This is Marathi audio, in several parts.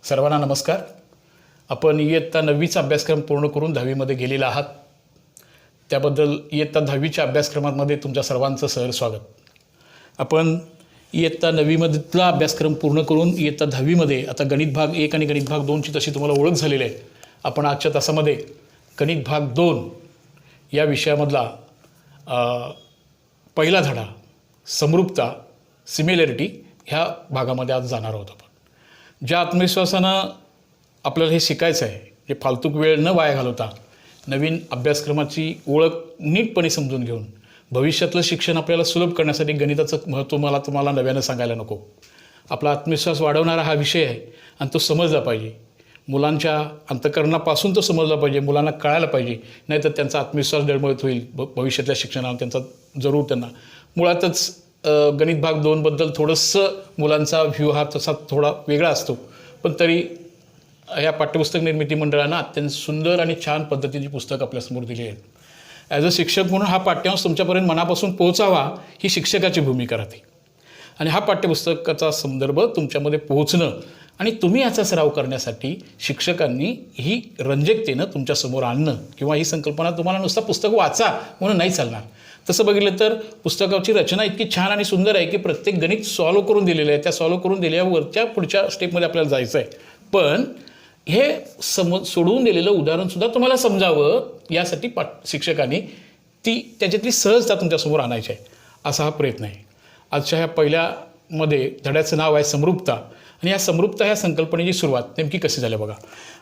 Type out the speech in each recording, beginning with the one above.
सर्वांना नमस्कार. आपण इयत्ता 9वीचा अभ्यासक्रम पूर्ण करून 10वीमध्ये गेलेला आहात. त्याबद्दल इयत्ता 10वीच्या अभ्यासक्रमामध्ये तुमच्या सर्वांचं सहर्ष स्वागत. आपण इयत्ता 9वीमधला अभ्यासक्रम पूर्ण करून इयत्ता 10वीमध्ये आता गणित भाग 1 आणि गणित भाग 2ची तशी तुम्हाला ओळख झालेली आहे. आपण आजच्या तासामध्ये गणित भाग 2 या विषयामधला पहिला धडा समरूपता सिमिलॅरिटी ह्या भागामध्ये आज जाणार आहोत. आपण ज्या आत्मविश्वासानं आपल्याला हे शिकायचं आहे, हे फालतूक वेळ न वाया घालवता नवीन अभ्यासक्रमाची ओळख नीटपणे समजून घेऊन भविष्यातलं शिक्षण आपल्याला सुलभ करण्यासाठी गणिताचं महत्त्व तुम्हाला नव्यानं सांगायला नको. आपला आत्मविश्वास वाढवणारा हा विषय आहे आणि तो समजला पाहिजे. मुलांच्या अंतःकरणापासून तो समजला पाहिजे, मुलांना कळायला पाहिजे, नाहीतर त्यांचा आत्मविश्वास डळमळीत होईल. भविष्यातल्या शिक्षणाला त्यांचा जरूर त्यांना मुळातच गणित भाग 2बद्दल थोडंसं मुलांचा व्ह्यू हा तसा थोडा वेगळा असतो. पण तरी या पाठ्यपुस्तक निर्मिती मंडळानं अत्यंत सुंदर आणि छान पद्धतीची पुस्तक आपल्यासमोर दिली आहेत. ॲज अ शिक्षक म्हणून हा पाठ्यांश तुमच्यापर्यंत मनापासून पोहोचावा ही शिक्षकाची भूमिका राहते. आणि हा पाठ्यपुस्तकाचा संदर्भ तुमच्यामध्ये पोहोचणं आणि तुम्ही याचा सराव करण्यासाठी शिक्षकांनी ही रंजकतेनं तुमच्यासमोर आणणं किंवा ही संकल्पना तुम्हाला नुसतं पुस्तक वाचा म्हणून नाही चालणार. तसं बघितलं तर पुस्तकाची रचना इतकी छान आणि सुंदर आहे की प्रत्येक गणित सॉल्व करून दिलेलं आहे. त्या सॉल्व करून दिल्यावरच्या पुढच्या स्टेपमध्ये आपल्याला जायचं आहे. पण हे सोडवून दिलेलं उदाहरणसुद्धा तुम्हाला समजावं यासाठी शिक्षकांनी त्याच्यातली सहजता तुमच्यासमोर आणायची आहे, असा हा प्रयत्न आहे. आजच्या ह्या पहिल्यामध्ये धड्याचं नाव आहे समरूपता. आणि या समरूपता ह्या संकल्पनेची सुरुवात नेमकी कशी झाली बघा.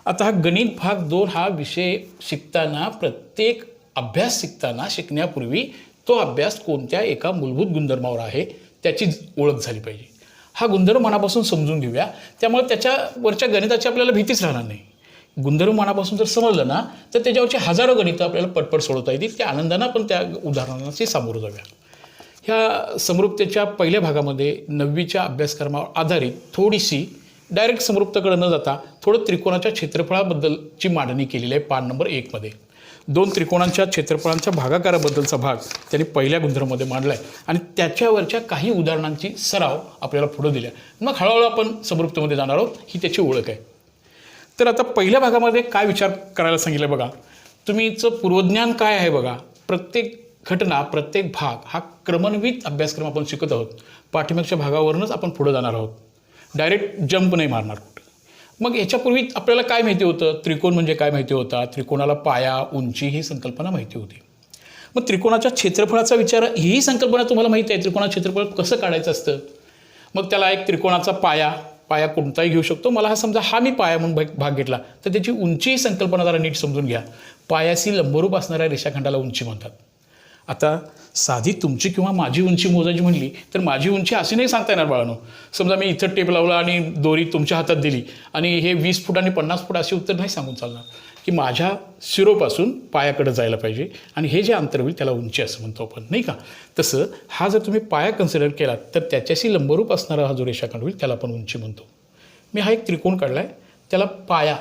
आता हा गणित भाग 2 हा विषय शिकताना प्रत्येक अभ्यास शिकण्यापूर्वी तो अभ्यास कोणत्या एका मूलभूत गुणधर्मावर आहे त्याची ओळख झाली पाहिजे. हा गुणधर्म मनापासून समजून घेऊया. त्यामुळे त्याच्यावरच्या गणिताची आपल्याला भीतीच राहणार नाही. गुणधर्म मनापासून जर समजलं ना तर त्याच्यावरची हजारो गणितं आपल्याला पटपट सोडवता येतील. त्या आनंदानं आपण त्या उदाहरणाची सामोरं जाऊया. ह्या समरूपतेच्या पहिल्या भागामध्ये 9वीच्या अभ्यासक्रमावर आधारित थोडीशी डायरेक्ट समरूपतेकडे न जाता थोडं त्रिकोणाच्या क्षेत्रफळाबद्दलची मांडणी केलेली आहे. पान नंबर 1मध्ये 2 त्रिकोणांच्या क्षेत्रफळांच्या भागाकाराबद्दलचा भाग त्यांनी पहिल्या गुणधर्मामध्ये मांडला आहे आणि त्याच्यावरच्या काही उदाहरणांची सराव आपल्याला पुढं दिल्या. मग हळूहळू आपण समरूपतेमध्ये जाणार आहोत. ही त्याची ओळख आहे. तर आता पहिल्या भागामध्ये काय विचार करायला सांगितलं बघा. तुम्हीचं पूर्वज्ञान काय आहे बघा. प्रत्येक घटना प्रत्येक भाग हा क्रमन्वित अभ्यासक्रम आपण शिकत आहोत. पाठीमागच्या भागावरूनच आपण पुढं जाणार आहोत. डायरेक्ट जंप नाही मारणार कुठं. मग याच्यापूर्वी आपल्याला काय माहिती होतं. त्रिकोण म्हणजे काय माहिती होता. त्रिकोणाला पाया उंची ही संकल्पना माहिती होती. मग त्रिकोणाच्या क्षेत्रफळाचा विचार ही संकल्पना तुम्हाला माहिती आहे. त्रिकोणाचं क्षेत्रफळ कसं काढायचं असतं. मग त्याला एक त्रिकोणाचा पाया कोणताही घेऊ शकतो. मला समजा हा मी पाया म्हणून भाग घेतला तर त्याची उंची ही संकल्पना जरा नीट समजून घ्या. पायाशी लंबरूप असणाऱ्या रेषाखंडाला उंची म्हणतात. आता साधी तुमची किंवा माझी उंची मोजायची म्हणली तर माझी उंची अशी नाही सांगता येणार बाळांनो. समजा मी इथं टेप लावला आणि दोरी तुमच्या हातात दिली आणि हे 20 फूट आणि 50 फूट असे उत्तर नाही सांगून चालणार की माझ्या शिरोपासून पायाकडे जायला पाहिजे आणि हे जे अंतर होईल त्याला उंची असं म्हणतो आपण, नाही का. तसं हा जर तुम्ही पाया कन्सिडर केला तर त्याच्याशी लंबरूप असणारा हा जो रेषाखंड होईल त्याला आपण उंची म्हणतो. मी हा एक त्रिकोण काढला आहे. त्याला पाया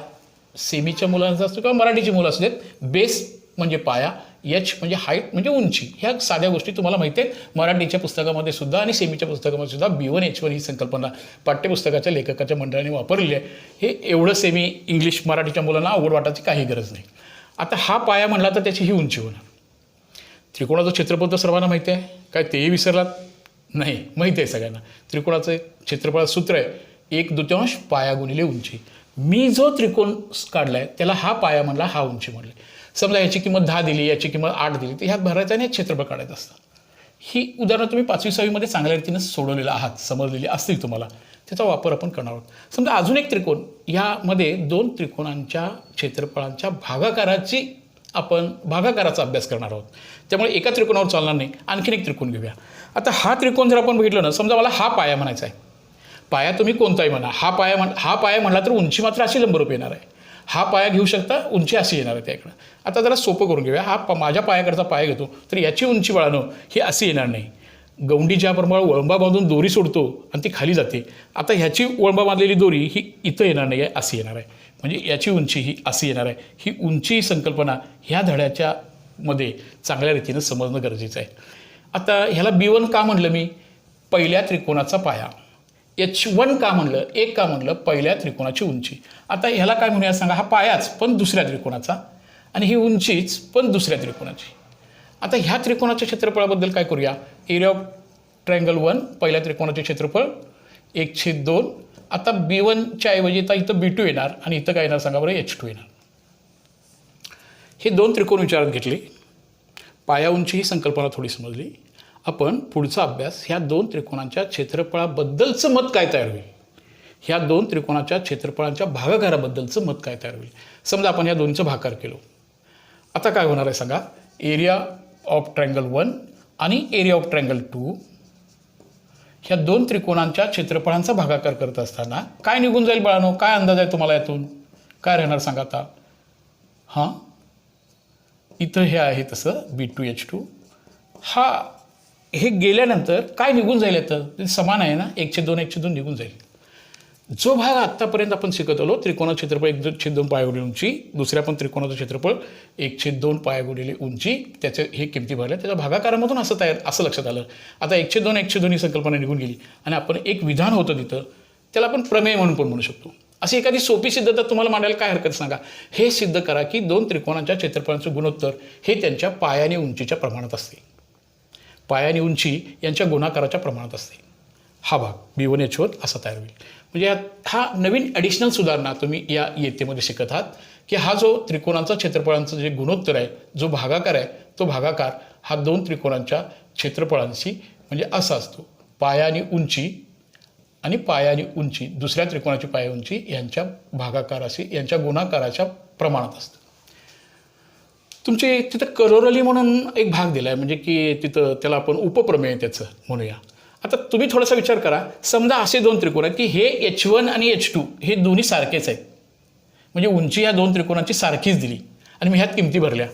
सेमीच्या मुलांचा असतो किंवा मराठीची मुलं असू देत. बेस म्हणजे पाया, एच म्हणजे हाईट म्हणजे उंची. ह्या साध्या गोष्टी तुम्हाला माहिती आहेत. मराठीच्या पुस्तकामध्ये सुद्धा आणि सेमीच्या पुस्तकामध्ये सुद्धा B1 H1 ही संकल्पना पाठ्यपुस्तकाच्या लेखकाच्या मंडळाने वापरलेली आहे. हे एवढं सेमी इंग्लिश मराठीच्या मुलांना अवघड वाटायची काही गरज नाही. आता हा पाया म्हणला तर त्याची ही उंची होणार. त्रिकोणाचं क्षेत्रफळ तर सर्वांना माहिती आहे. काय तेही विसरलात नाही, माहिती आहे सगळ्यांना. त्रिकोणाचं क्षेत्रफळ सूत्र आहे 1/2 पाया गुणिले उंची. मी जो त्रिकोण काढला आहे त्याला हा पाया म्हणला, हा उंची म्हणले. समजा याची किंमत 10 दिली, याची किंमत 8 दिली तर ह्यात भरायचं आणि क्षेत्रफळ काढायचं असतं. ही उदाहरणं तुम्ही 5वी-6वीमध्ये चांगल्या रीतीनं सोडवलेलं आहात, समजलेली असतील तुम्हाला. त्याचा वापर आपण करणार आहोत. समजा अजून एक त्रिकोण, ह्यामध्ये 2 त्रिकोणांच्या क्षेत्रफळांच्या भागाकाराचा अभ्यास करणार आहोत. त्यामुळे एका त्रिकोणावर चालणार नाही, आणखीन एक त्रिकोण घेऊया. आता हा त्रिकोण जर आपण बघितलं ना, समजा मला हा पाया म्हणायचा आहे. पाया तुम्ही कोणताही म्हणा. हा पाया म्हणला तर उंची मात्र अशी लंबरूप येणार आहे. हा पाया घेऊ शकता, उंची अशी येणार आहे त्याकडं. आता जरा सोपं करून घेऊया. हा माझ्या पायाकडचा पाया घेतो तर याची उंची बाळानो ही अशी येणार नाही. गवंडी ज्याप्रमाणे वळंबा बांधून दोरी सोडतो आणि ती खाली जाते, आता ह्याची वळंबा बांधलेली दोरी ही इथं येणार नाही आहे, अशी येणार आहे. म्हणजे याची उंची ही अशी येणार आहे. ही उंची संकल्पना ह्या धड्याच्या मध्ये चांगल्या रीतीनं समजणं गरजेचं आहे. आता ह्याला B1 का म्हणलं मी. पहिल्या त्रिकोणाचा पाया H1 का म्हणलं, एक का म्हणलं, पहिल्या त्रिकोणाची उंची. आता ह्याला काय म्हणूया सांगा, हा पायाच पण दुसऱ्या त्रिकोणाचा आणि ही उंचीच पण दुसऱ्या त्रिकोणाची. आता ह्या त्रिकोणाच्या क्षेत्रफळाबद्दल काय करूया, एरिया ऑफ ट्रायंगल 1 पहिल्या त्रिकोणाचे क्षेत्रफळ 1/2. आता B1च्या ऐवजी आता इथं B2 येणार आणि इथं काय येणार सांगा बरं, H2 येणार. हे दोन त्रिकोण विचारात घेतले, पाया उंची ही संकल्पना थोडी समजली. आपण पुढचा अभ्यास ह्या दोन त्रिकोणांच्या क्षेत्रफळाबद्दलचं मत काय तयार होईल, ह्या दोन त्रिकोणाच्या क्षेत्रफळांच्या भागाकाराबद्दलचं मत काय तयार होईल. समजा आपण ह्या दोन्हीचं भागाकार केलो, आता काय होणार आहे सांगा, एरिया ऑफ ट्रायंगल 1 आणि एरिया ऑफ ट्रायंगल 2 ह्या दोन त्रिकोणांच्या क्षेत्रफळांचा भागाकार करत असताना काय निघून जाईल बाळांनो, काय अंदाज आहे तुम्हाला यातून, काय राहणार सांगा आता. हां, इथं हे आहे तसं B2H2, हा हे गेल्यानंतर काय निघून जाईल, येतं समान आहे ना, 1/2 निघून जाईल. जो भाग आत्तापर्यंत आपण शिकत आलो, त्रिकोणाचं क्षेत्रफळ 1/2 पाय गुणिले उंची, दुसऱ्या पण त्रिकोणाचं क्षेत्रफळ 1/2 पाय गुणिले उंची, त्याचे हे किमती भरल्या, त्याच्या भागाकारामधून असं लक्षात आलं. आता 1/2 ही संकल्पना निघून गेली आणि आपण एक विधान होतं तिथं, त्याला आपण प्रमेय म्हणून पण म्हणू शकतो. अशी एखादी सोपी सिद्धता तुम्हाला मांडायला काय हरकत सांगा. हे सिद्ध करा की दोन त्रिकोणांच्या क्षेत्रफळांचं गुणोत्तर हे त्यांच्या पाय आणि उंचीच्या प्रमाणात असते, पाय आणि उंची यांच्या गुणाकाराच्या प्रमाणात असते. हा भाग B1H1 असा तयार होईल. म्हणजे हा नवीन ॲडिशनल सुधारणा तुम्ही या इयत्तेमध्ये शिकत आहात की हा जो त्रिकोणांचा क्षेत्रफळांचं जे गुणोत्तर आहे, जो भागाकार आहे, तो भागाकार हा दोन त्रिकोणांच्या क्षेत्रफळांशी म्हणजे असा असतो, पाया आणि उंची आणि पाया आणि उंची, दुसऱ्या त्रिकोणाची पाया उंची यांच्या भागाकाराशी यांच्या गुणाकाराच्या प्रमाणात असतं. तुमचे तिथं करोरली म्हणून एक भाग दिला आहे, म्हणजे की तिथं त्याला आपण उपप्रमेय त्याचं म्हणूया. आता तुम्ही थोडासा विचार करा, समजा असे दोन त्रिकोण आहेत की हे H1 आणि H2 हे दोन्ही सारखेच आहेत, म्हणजे उंची ह्या दोन त्रिकोणांची सारखीच दिली आणि मी ह्यात किमती भरल्या,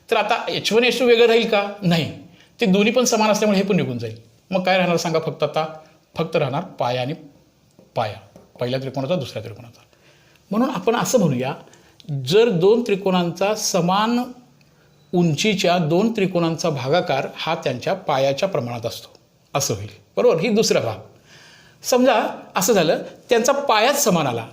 तर आता H1 H2 वेगळं राहील का, नाही, ते दोन्ही पण समान असल्यामुळे हे पण निघून जाईल. मग काय राहणार सांगा, फक्त राहणार पाया आणि पाया, पहिल्या त्रिकोणाचा दुसऱ्या त्रिकोणाचा. म्हणून आपण असं म्हणूया, जर दोन त्रिकोणांचा समान उंचीच्या दोन त्रिकोणांचा भागाकार हा त्यांच्या पायाच्या प्रमाणात असतो, असं होईल, बरोबर. ही दुसरा भाग. समजा असं झालं, त्यांचा पायाच समान आला,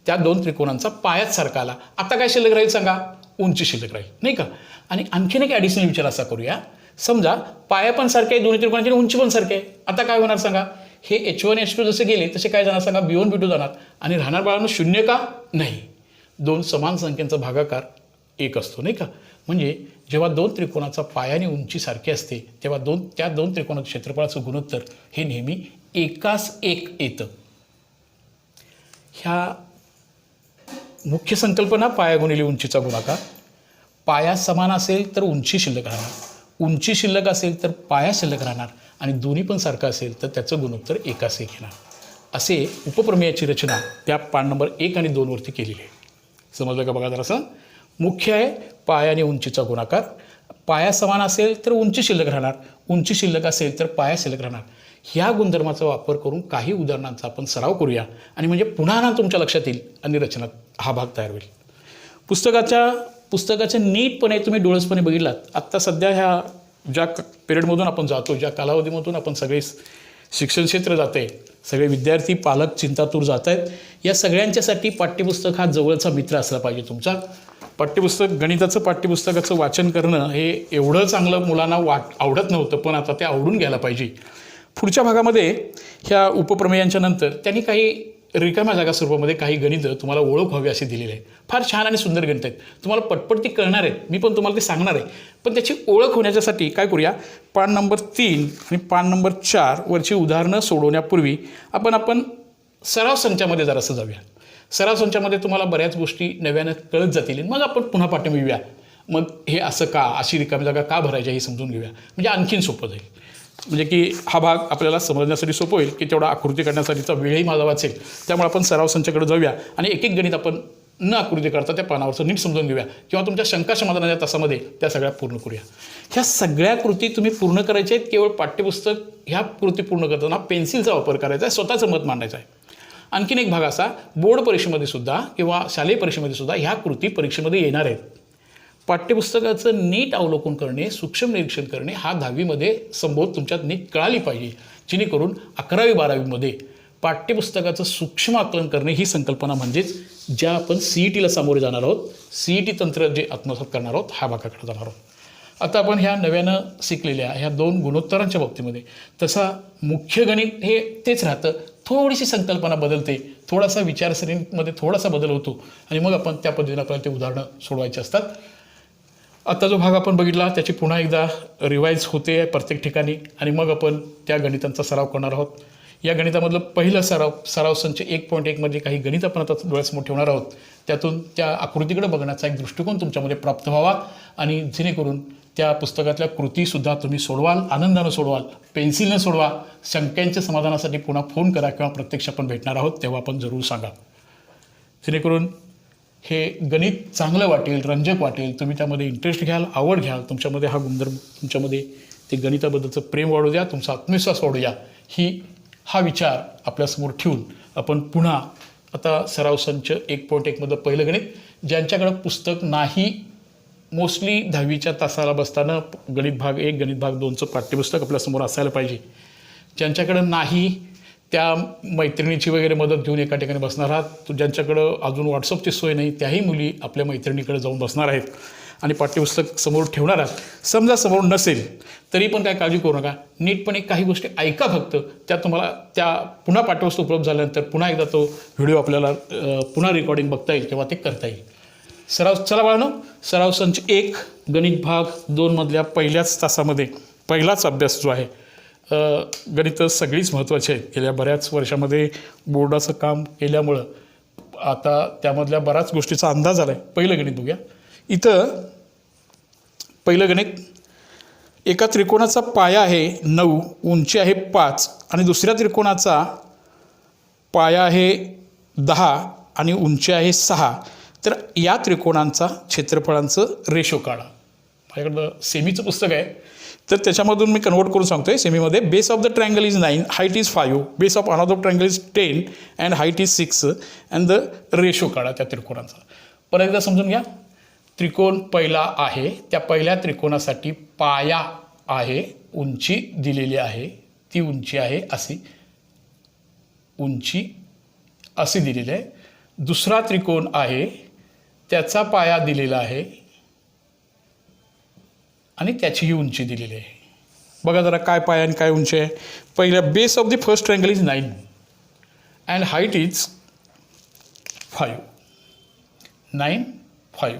त्या दोन त्रिकोणांचा पायाच सारखा आला, आता काय शिल्लक राहील सांगा, उंची शिल्लक राहील, नाही का. आणि आणखीन एक ॲडिशनल विचार असा करूया, समजा पाया पण सारखे आहे दोन्ही त्रिकोणांची, उंची पण सारखे आहे, आता काय होणार सांगा, हे H1 H2 जसे गेले तसे काय जाणार सांगा, B1 B2 जाणार आणि राहणार बाळांनो शून्य का, नाही, दोन समान संख्यांचा भागाकार 1 असतो, नाही का. म्हणजे जेव्हा दोन त्रिकोणाचा पाया आणि उंची सारखी असते तेव्हा त्या दोन त्रिकोणाचं क्षेत्रफळाचं गुणोत्तर हे नेहमी 1:1 येतं. ह्या मुख्य संकल्पना पाया गुणिले उंचीचा गुणाकार, पाया समान असेल तर उंची शिल्लक राहणार, उंची शिल्लक असेल तर पाया शिल्लक राहणार आणि दोन्ही पण सारखं असेल तर त्याचं गुणोत्तर 1:1 येणार. असे उपप्रमेयाची रचना त्या पान नंबर 1 आणि 2 वरती केलेली आहे. समजलं का बघा जरासं. मुख्य आहे पाया आणि उंचीचा गुणाकार, पाया समान असेल तर उंची शिल्लक राहणार, उंची शिल्लक असेल तर पाया शिल्लक राहणार. ह्या गुणधर्माचा वापर करून काही उदाहरणांचा आपण सराव करूया आणि म्हणजे पुन्हा ना तुमच्या लक्षात येईल आणि रचना हा भाग तयार होईल. पुस्तकाच्या नीटपणे तुम्ही डोळसपणे बघितलात. आत्ता सध्या ह्या ज्या पिरियडमधून आपण जातो, ज्या कालावधीमधून आपण सगळे शिक्षण क्षेत्र जाते, सगळे विद्यार्थी पालक चिंतातूर जात आहेत, या सगळ्यांच्यासाठी पाठ्यपुस्तक हा जवळचा मित्र असला पाहिजे तुमचा. पाठ्यपुस्तक गणिताचं पाठ्यपुस्तकाचं वाचन करणं हे एवढं चांगलं मुलांना आवडत नव्हतं, पण आता ते आवडून घ्यायला पाहिजे. पुढच्या भागामध्ये ह्या उपप्रमेयांच्या नंतर त्यांनी काही रिकाम्या जागा स्वरूपामध्ये काही गणित तुम्हाला ओळख व्हावी असे दिलेले आहे. फार छान आणि सुंदर गणित आहेत, तुम्हाला पटपट ती कळणार आहेत, मी पण तुम्हाला ते सांगणार आहे. पण त्याची ओळख होण्याच्यासाठी काय करूया, पान नंबर 3 आणि पान नंबर 4 वरची उदाहरणं सोडवण्यापूर्वी आपण सराव संचामध्ये जरासं जाऊया. सराव संचामध्ये तुम्हाला बऱ्याच गोष्टी नव्यानं कळत जातील, मग आपण पुन्हा पाठवून येऊया. मग हे असं का, अशी रिकामी जागा का भरायच्या हे समजून घेऊया, म्हणजे आणखीन सोपं जाईल. म्हणजे की हा भाग आपल्याला समजण्यासाठी सोपं होईल की तेवढा आकृती काढण्यासाठीचा वेळही माझा वाचेल. त्यामुळे आपण सराव संचाकडे जाऊया आणि एक एक गणित आपण न आकृती करता त्या पानावरचं नीट समजून घेऊया किंवा तुमच्या शंका समाधानाच्या तासामध्ये त्या सगळ्या पूर्ण करूया. ह्या सगळ्या कृती तुम्ही पूर्ण करायच्या आहेत. केवळ पाठ्यपुस्तक ह्या कृती पूर्ण करताना पेन्सिलचा वापर करायचा आहे, स्वतःचं मत मांडायचं आहे. आणखीन एक भाग असा, बोर्ड परीक्षेमध्ये सुद्धा किंवा शालेय परीक्षेमध्ये सुद्धा ह्या कृती परीक्षेमध्ये येणार आहेत. पाठ्यपुस्तकाचं नीट अवलोकन करणे, सूक्ष्म निरीक्षण करणे हा 10वीमध्ये संबोध तुमच्यात नीट कळाली पाहिजे, जेणेकरून 11वी-12वीमध्ये पाठ्यपुस्तकाचं सूक्ष्म आकलन करणे ही संकल्पना म्हणजेच ज्या आपण CETला सामोरे जाणार आहोत, CET तंत्र जे आत्मसात करणार आहोत, ह्या भागाकडे जाणार आहोत. आता आपण ह्या नव्यानं शिकलेल्या ह्या 2 गुणोत्तरांच्या बाबतीमध्ये तसा मुख्य गणित हे तेच राहतं, थोडीशी संकल्पना बदलते, थोडासा विचारसरणीमध्ये थोडासा बदल होतो आणि मग आपण त्या पद्धतीने आपल्याला ते उदाहरणं सोडवायचे असतात. आता जो भाग आपण बघितला त्याची पुन्हा एकदा रिवाईज होते प्रत्येक ठिकाणी आणि मग आपण त्या गणितांचा सराव करणार आहोत. या गणितामधलं पहिलं सराव संच 1.1 मध्ये काही गणित आपण आता डोळ्यासमोर ठेवणार आहोत. त्यातून त्या आकृतीकडे बघण्याचा एक दृष्टिकोन तुमच्यामध्ये प्राप्त व्हावा आणि जेणेकरून त्या पुस्तकातल्या कृतीसुद्धा तुम्ही सोडवाल, आनंदानं सोडवाल, पेन्सिलनं सोडवा. शंकांच्या समाधानासाठी पुन्हा फोन करा किंवा प्रत्यक्ष आपण भेटणार आहोत तेव्हा आपण जरूर सांगा, जेणेकरून हे गणित चांगलं वाटेल, रंजक वाटेल, तुम्ही त्यामध्ये इंटरेस्ट घ्याल, आवड घ्याल, तुमच्यामध्ये हा गुणधर्म, तुमच्यामध्ये ते गणिताबद्दलचं प्रेम वाढू द्या, तुमचा आत्मविश्वास वाढू द्या. हा विचार आपल्यासमोर ठेवून आपण पुन्हा आता सराव संच 1.1 मधलं पहिलं गणित, ज्यांच्याकडं पुस्तक नाही, मोस्टली 10वीच्या तासाला बसताना गणित भाग 1, गणित भाग 2चं पाठ्यपुस्तक आपल्यासमोर असायला पाहिजे. ज्यांच्याकडं नाही त्या मैत्रिणीची वगैरे मदत घेऊन एका ठिकाणी बसणार आहात. ज्यांच्याकडं अजून व्हॉट्सअपची सोय नाही त्याही मुली आपल्या मैत्रिणीकडे जाऊन बसणार आहेत आणि पाठ्यपुस्तक समोर ठेवणार आहात. समजा समोर नसेल तरी पण काय काळजी करू नका, नीटपणे काही गोष्टी ऐका फक्त, त्या तुम्हाला त्या पुन्हा पाठ्यपुस्तक उपलब्ध झाल्यानंतर पुन्हा एकदा तो व्हिडिओ आपल्याला पुन्हा रेकॉर्डिंग बघता येईल किंवा ते करता येईल. चला बाळांनो, सराव संच 1 गणित भाग 2 मधल्या पहिल्याच तासामध्ये पहिलाच अभ्यास जो आहे, गणितं सगळीच महत्त्वाची आहेत. गेल्या बऱ्याच वर्षामध्ये बोर्डाचं काम केल्यामुळं आता त्यामधल्या बऱ्याच गोष्टीचा अंदाज आला आहे. पहिलं गणित बघूया. इथं पहिलं गणित, एका त्रिकोणाचा पाया आहे 9, उंची आहे 5 आणि दुसऱ्या त्रिकोणाचा पाया आहे 10 आणि उंची आहे 6. तर या त्रिकोणांचा क्षेत्रफळांचं रेशो काढा. माझ्याकडं सेमीचं पुस्तक आहे तर त्याच्यामधून मी कन्वर्ट करून सांगतो आहे. सेमीमध्ये base of the triangle is 9, height is 5, base of another triangle is 10 and height is 6 and the ratio काढा त्या त्रिकोणांचा. परत एकदा समजून घ्या. त्रिकोण पहिला आहे, त्या पहिल्या त्रिकोणासाठी पाया आहे, उंची दिलेली आहे, ती उंची आहे अशी, उंची अशी दिलेली आहे. दुसरा त्रिकोण आहे, त्याचा पाया दिलेला आहे आणि त्याची ही उंची दिलेली आहे. बघा जरा काय पाया आणि काय उंची आहे. पहिल्या base of the first triangle is 9 and height is 5, 9, 5.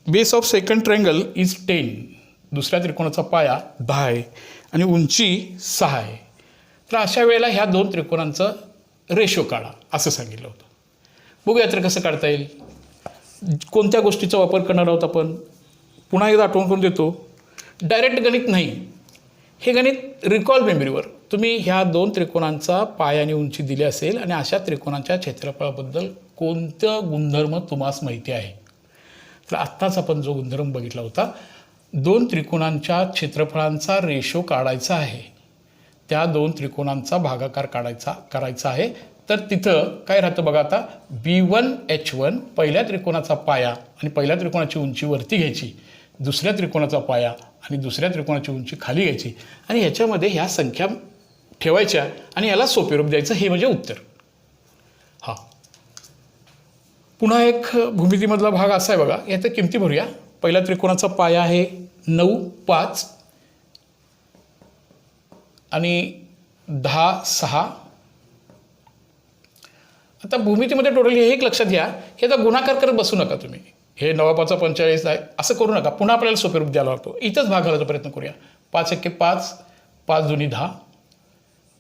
Base of second triangle is 10, दुसऱ्या त्रिकोणाचा पाया 10 आहे आणि उंची 6 आहे. तर अशा वेळेला ह्या 2 त्रिकोणांचं रेशो काढा असं सांगितलं होतं. बघूया तर कसं काढता येईल. कोणत्या गोष्टीचा वापर करणार आहोत आपण, पुन्हा एकदा आठवण करून देतो. डायरेक्ट गणित नाही, हे गणित रिकॉल मेमरीवर. तुम्ही ह्या 2 त्रिकोणांचा पाया आणि उंची दिली असेल आणि अशा त्रिकोणांच्या क्षेत्रफळाबद्दल कोणतं गुणधर्म तुम्हाला माहिती आहे. तर आत्ताच आपण जो गुणधर्म बघितला होता, 2 त्रिकोणांच्या क्षेत्रफळांचा रेशो काढायचा आहे, त्या 2 त्रिकोणांचा भागाकार करायचा आहे. तर तिथं काय राहतं बघा आता, B1H1 पहिल्या त्रिकोणाचा पाया आणि पहिल्या त्रिकोणाची उंची वरती घ्यायची, दुसऱ्या त्रिकोणाचा पाया आणि दुसऱ्या त्रिकोणाची उंची खाली घ्यायची आणि ह्याच्यामध्ये ह्या संख्या ठेवायच्या आणि याला सोपे रूप द्यायचं. हे म्हणजे उत्तर. हां, पुन्हा एक भूमितीमधला भाग असा आहे बघा. याच्या किमती भरूया. पहिल्या त्रिकोणाचा पाया आहे 9, 5 आणि 10, 6. आता भूमितीमध्ये टोटल हे एक लक्षात घ्या की आता गुणाकार करत बसू नका तुम्ही. हे 9 5 45 आहे असं करू नका. पुन्हा आपल्याला सोपे रूप द्यायला लागतो. इथंच भाग घालायचा प्रयत्न करूया. 5 1 5, 5 2 10.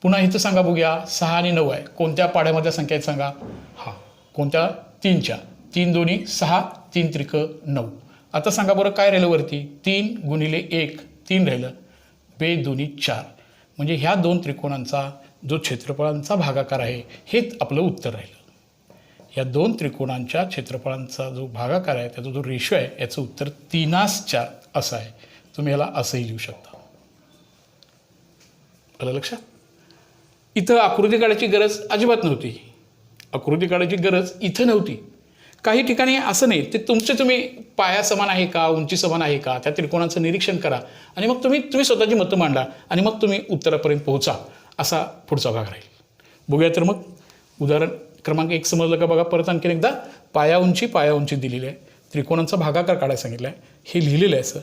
पुन्हा इथं सांगा बघूया. 6 आणि 9 आहे. कोणत्या पाड्यामधल्या संख्या आहेत सांगा. हां, कोणत्या? 3च्या. 3 2 6, 3 त्रिक 9. आता सांगा बरं काय राहिलं वरती. 3 गुणिले 1 3 राहिलं. 2 2 4. म्हणजे ह्या 2 त्रिकोणांचा जो क्षेत्रफळांचा भागाकार आहे हेच आपलं उत्तर राहिलं. या 2 त्रिकोणांच्या क्षेत्रफळांचा जो भागाकार आहे त्याचा जो रेशो आहे याचं उत्तर 3:4 असं आहे. तुम्ही याला असंही लिहू शकता. आलं लक्षात. इथं आकृती काढायची गरज अजिबात नव्हती. आकृती काढायची गरज इथं नव्हती, काही ठिकाणी असं नाही, ते तुमचे तुम्ही पाया समान आहे का, उंची समान आहे का, त्या त्रिकोणाचं निरीक्षण करा आणि मग तुम्ही स्वतःची मतं मांडा आणि मग तुम्ही उत्तरापर्यंत पोहोचा, असा पुढचा भाग राहील. बघूया तर मग उदाहरण क्रमांक 1 समजलं का बघा. परत आणखीन एकदा पाया उंची दिलेली आहे, त्रिकोणांचा भागाकार काढायला सांगितलं आहे, हे लिहिलेलं आहे. असं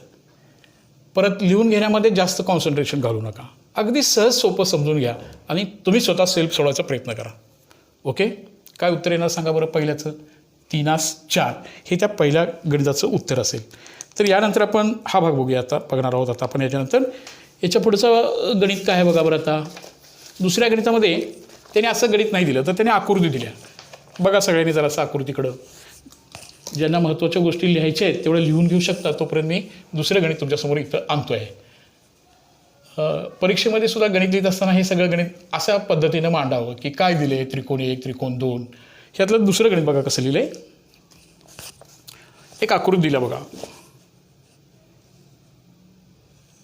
परत लिहून घेण्यामध्ये जास्त कॉन्सन्ट्रेशन घालू नका, अगदी सहज सोपं समजून घ्या आणि तुम्ही स्वतः सेल्फ सोडवायचा प्रयत्न करा. ओके, काय उत्तर येणार सांगा बरं. पहिल्याचं 3×4 हे त्या पहिल्या गणिताचं उत्तर असेल. तर यानंतर आपण हा भाग बघूया, आता बघणार आहोत. आता आपण याच्यानंतर याच्या पुढचं गणित काय आहे बघा बरं. आता दुसऱ्या गणितामध्ये त्याने असं गणित नाही दिलं, तर त्याने आकृती दिल्या. बघा सगळ्यांनी जरासं आकृतीकडं, ज्यांना महत्त्वाच्या गोष्टी लिहायच्या आहेत तेवढं लिहून घेऊ शकता. तोपर्यंत मी दुसरं गणित तुमच्यासमोर इथं आणतो आहे. परीक्षेमध्ये सुद्धा गणित लिहित असताना हे सगळं गणित अशा पद्धतीनं मांडावं की काय दिले, त्रिकोण 1 त्रिकोण 2. ह्यातलं दुसरं गणित बघा कसं लिहिलं आहे. एक आकृती दिला बघा,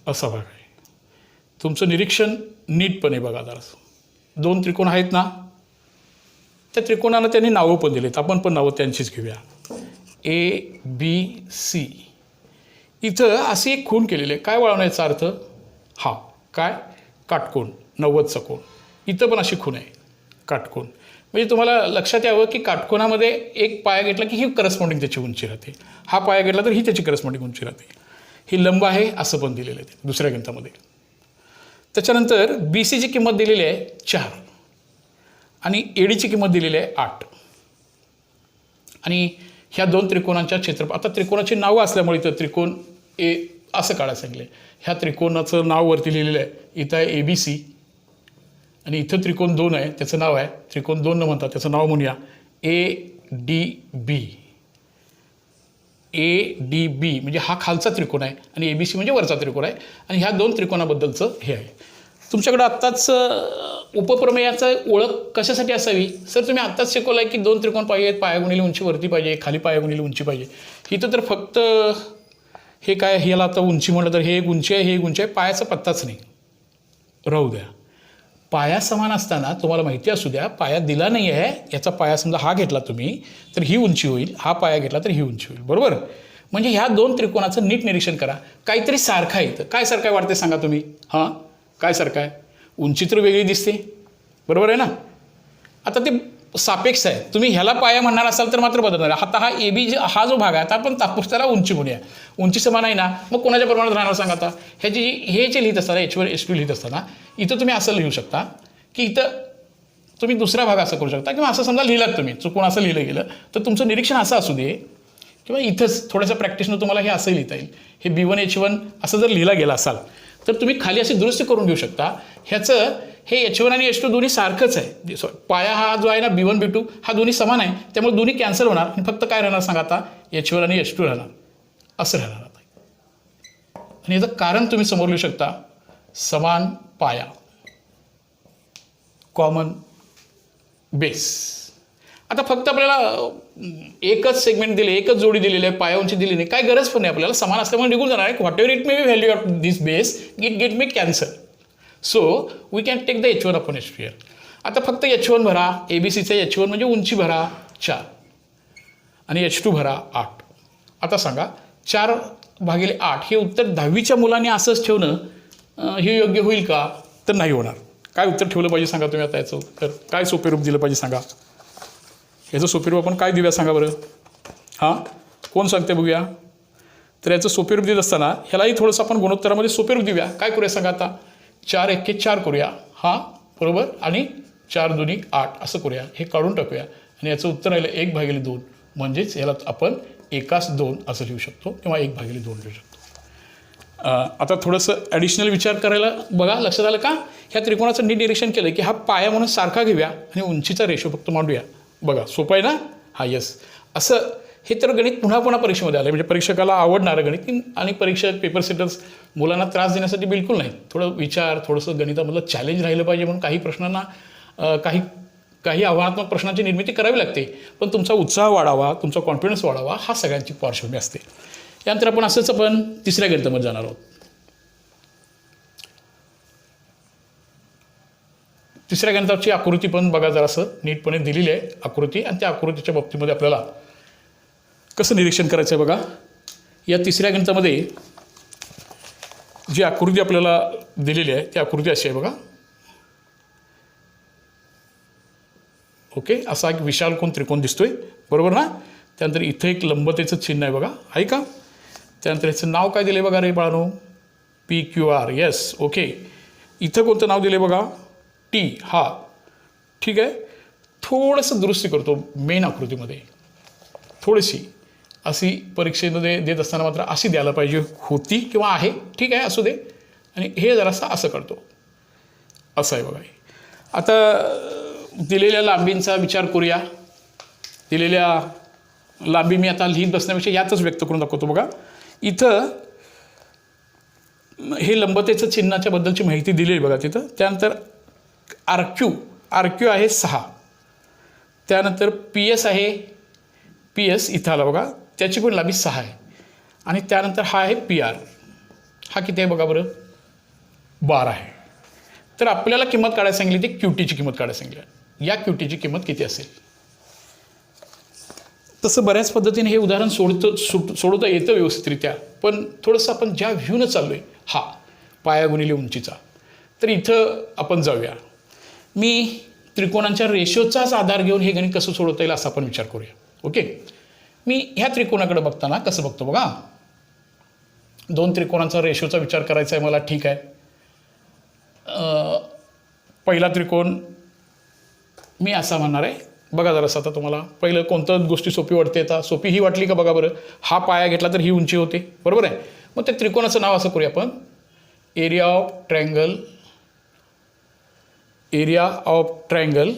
असा भाग आहे. तुमचं निरीक्षण नीटपणे बघा. जरा 2 त्रिकोण आहेत ना, त्या त्रिकोणाला त्यांनी नावं पण दिलेत, आपण पण नावं त्यांचीच घेऊया. ABC. इथं अशी एक खूण केलेली आहे. काय वळवण्याचा अर्थ? हा काय काटकोण, 90चा कोण. इथं पण अशी खूण आहे, काटकोण. म्हणजे तुम्हाला लक्षात यावं की काटकोणामध्ये एक पाया घेतला की ही करस्पॉन्डिंग त्याची उंची राहते, हा पाया घेतला तर ही त्याची करस्पॉन्डिंग उंची राहते. ही लंब आहे असं पण दिलेलं आहे दुसऱ्या गणितामध्ये. त्याच्यानंतर BCची किंमत दिलेली आहे 4 आणि ADची किंमत दिलेली आहे 8. आणि ह्या 2 त्रिकोणांच्या क्षेत्रफळ, आता त्रिकोणाची नावं असल्यामुळे इथं त्रिकोण ए असं काढायला सांगितलं. ह्या त्रिकोणाचं नाव वरती लिहिलेलं आहे, इथं आहे ABC आणि इथं त्रिकोण 2 आहे, त्याचं नाव आहे त्रिकोण 2 न म्हणतात, त्याचं नाव म्हणूया ADB. ADB म्हणजे हा खालचा त्रिकोण आहे आणि ABC म्हणजे वरचा त्रिकोण आहे. आणि ह्या 2 त्रिकोणाबद्दलचं हे आहे. तुमच्याकडं आत्ताच उपप्रमेयाचं ओळख कशासाठी असावी? सर तुम्ही आत्ताच शिकवलं आहे की 2 त्रिकोण पाहिजेत, पाया गुणिले उंची वरती पाहिजे, खाली पाया गुणिले उंची पाहिजे. इथं तर फक्त हे काय, ह्याला आता उंची म्हटलं तर हे एक उंची आहे, हे एक उंची आहे, पायाचा पत्ताच नाही. राहू द्या. पाया समान असताना तुम्हाला माहिती असू द्या, पाया दिला नाही आहे, याचा पाया समजा हा घेतला तुम्ही तर ही उंची होईल, हा पाया घेतला तर ही उंची होईल. बरोबर. म्हणजे ह्या 2 त्रिकोणाचं नीट निरीक्षण करा. काहीतरी सारखं आहे इथं. काय सारखं वाटते सांगा तुम्ही? हां, काय सारखं आहे? उंची तर वेगळी दिसते, बरोबर आहे ना. आता ते सापेक्ष आहे. तुम्ही ह्याला पाया म्हणणार असाल तर मात्र बदलणार. आता हा AB हा जो भाग आहे, आता आपण तात्पुरता त्याला उंची म्हणूया. उंची समान आहे ना, मग कोणाच्या प्रमाणात राहणार सांगा. आता ह्याची हे जे लिहित असताना H1 H2 लिहित असताना इथं तुम्ही असं लिहू शकता की इथं तुम्ही दुसरा भाग असं करू शकता, किंवा असं समजा लिहिलात तुम्ही, चुकून असं लिहिलं गेलं तर तुमचं निरीक्षण असं असू दे, किंवा इथंच थोड्याशा प्रॅक्टिसनं तुम्हाला हे असंही लिहिता येईल. हे B1 H1 असं जर लिहिला गेला असाल तर तुम्ही खाली अशी दुरुस्ती करून घेऊ शकता. ह्याचं हे H1 आणि H2 दोन्ही सारखंच आहे. पाया हा जो आहे ना B1 B2 हा दोन्ही समान आहे, त्यामुळे दोन्ही कॅन्सल होणार आणि फक्त काय राहणार सांगा आता? H1 आणि H2 राहणार, असं राहणार आता. आणि याचं कारण तुम्ही समोर लिहू शकता, समान पाया, कॉमन बेस. आता फक्त आपल्याला एकच सेगमेंट दिले, एकच जोडी दिलेली आहे, पाया उंची दिली नाही, काय गरज पण नाही आपल्याला. समान असल्यामुळे निघून जाणार आहे. Whatever it may be value of this base gate may cancel. So we can take the H1 upon H2 here. आता फक्त H1 भरा, ABCचं H1 म्हणजे उंची भरा 4 आणि H2 भरा 8. आता सांगा 4/8 हे उत्तर 10वीच्या मुलांनी असंच ठेवणं हे योग्य होईल का? तर नाही होणार. काय उत्तर ठेवलं पाहिजे सांगा तुम्ही आता याचं उत्तर? काय सोपे रूप दिलं पाहिजे सांगा? याचं सोपे रूप आपण काय देऊया सांगा बरं? हां, कोण सांगते बघूया. तर याचं सोपे रूप देत असताना ह्यालाही थोडंसं आपण गुणोत्तरामध्ये सोपे रूप देऊया. काय करूया सांगा आता? 4 एके 4 करूया, हां बरोबर, आणि 4 दुनी 8 असं करूया. हे काढून टाकूया आणि याचं उत्तर राहिलं 1/2. म्हणजेच याला आपण 1/2 असं लिहू शकतो किंवा 1/2 लिहू शकतो. आता थोडंसं ॲडिशनल विचार करायला बघा. लक्षात आलं का? ह्या त्रिकोणाचं नीट निरीक्षण केलं की हा पाया म्हणून सारखा घेऊया आणि उंचीचा रेशो फक्त मांडूया. बघा सोपं आहे ना? हां यस. असं हे तर गणित पुन्हा पुन्हा परीक्षेमध्ये आलं, म्हणजे परीक्षकाला आवडणारं गणित. आणि परीक्षक पेपर सेटर्स मुलांना त्रास देण्यासाठी बिलकुल नाही. थोडं विचार, थोडंसं गणितामधलं चॅलेंज राहिलं पाहिजे म्हणून काही प्रश्नांना काही आव्हानात्मक प्रश्नांची निर्मिती करावी लागते. पण तुमचा उत्साह वाढावा, तुमचा कॉन्फिडन्स वाढावा, हा सगळ्यांची पार्श्वभूमी असते. यानंतर आपण असंच आपण तिसऱ्या गणितामध्ये जाणार आहोत. तिसऱ्या गणिताची आकृती पण बघा जरासं नीटपणे दिलेली आहे आकृती, आणि त्या आकृतीच्या बाबतीमध्ये आपल्याला कसं निरीक्षण करायचं आहे बघा. या तिसऱ्या गणितामध्ये जी आकृती आपल्याला दिलेली आहे ती आकृती अशी आहे बघा. ओके, असा एक विशाल कोण त्रिकोण दिसतोय, बरोबर ना. त्यानंतर इथं एक लंबतेचं चिन्ह आहे बघा, आहे का. त्यानंतर ह्याचं नाव काय दिलं बघा रे बाळांनो, PQR. Yes, okay. इथं कोणतं नाव दिलं बघा, T. हा ठीक आहे. थोडंसं दुरुस्ती करतो मेन आकृतीमध्ये, थोडीशी अशी परीक्षेमध्ये देत असताना मात्र अशी द्यायला पाहिजे होती किंवा आहे, ठीक आहे, असू दे. आणि हे जरासं असं करतो, असं आहे बघा. आता दिलेल्या लांबींचा विचार करूया. दिलेल्या लांबी मी आता लिहित बसण्यापेक्षा यातच व्यक्त करून दाखवतो बघा. इथं हे लंबतेचं चिन्हाच्या बद्दलची माहिती दिली बघा तिथं. त्यानंतर RQ आहे 6. त्यानंतर PS आहे, PS इथं आला बघा, त्याची पण लांबी 6 आहे. आणि त्यानंतर हा आहे PR, हा किती आहे बघा बरं, 12 आहे. तर आपल्याला किंमत काढायला सांगितली ती QTची किंमत काढायला सांगितली. या QTची किंमत किती असेल. तसं बऱ्याच पद्धतीने हे उदाहरण सोडवता येतं व्यवस्थितरित्या, पण थोडंसं आपण ज्या व्ह्यूनं चाललो आहे, हा पाया गुणिले उंचीचा, तर इथं आपण जाऊया. मी त्रिकोणांच्या रेशोचाच आधार घेऊन हे गणित कसं सोडवता येईल असा आपण विचार करूया. ओके, मी ह्या त्रिकोणाकडे बघताना कसं बघतो बघा. 2 त्रिकोणांचा रेशोचा विचार करायचा आहे मला, ठीक आहे. पहिला त्रिकोण मी असा म्हणणार आहे बघा. जरासं आता तुम्हाला पहिलं कोणतं गोष्टी सोपी वाटते, आता सोपी ही वाटली का बघा बरं. हा पाया घेतला तर ही उंची होते, बरोबर आहे. मग त्या त्रिकोणाचं नाव असं करूया आपण, एरिया ऑफ ट्रायंगल